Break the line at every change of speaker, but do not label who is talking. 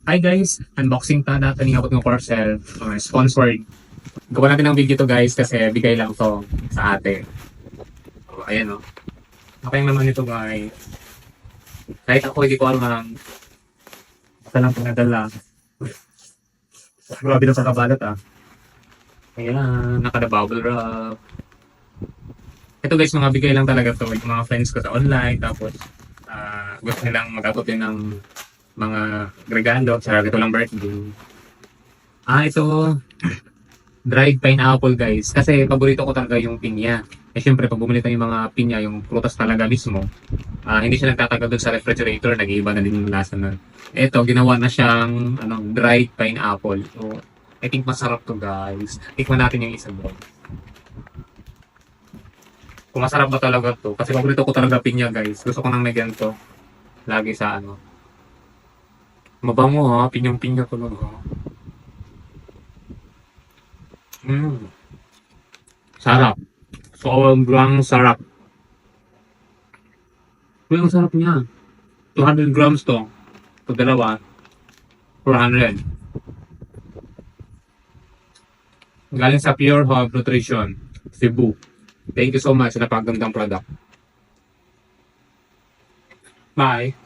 Hi guys! Unboxing ta natin yung abot ng parcel. Sponsored. Gawa natin ng video to guys kasi bigay lang to sa ate. Ayan o. Okay naman ito guys. Kahit ako hindi ko alam. Basta lang pinadala. Grabe na sa kabalot ah. Ayan, nakada-bubble wrap. Ito guys, mga bigay lang talaga to. Yung mga friends ko sa online. Tapos gusto nilang mag-abot din ng mga regalo. Sa ito lang birthday. Ito. Dried pineapple guys. Kasi paborito ko talaga yung pinya. Siyempre pag bumili tayo yung mga pinya, yung prutas talaga mismo, hindi siya nagtatagal doon sa refrigerator, nag-iiba na din yung lasa na. Ito, ginawa na siyang dried pineapple. So, I think masarap to guys. Tikman natin yung isa doon. Kung masarap ba talaga to. Kasi paborito ko talaga pinya guys. Gusto ko nang may ganito. Lagi sa Mabango ha, pinyang-pinya talaga. Sarap. Sobrang sarap. Uy, ang sarap niya. 200 grams to. Ito dalawa. 400. Galing sa Pure Hog Nutrition. Cebu. Thank you so much sa napagandang product. Bye.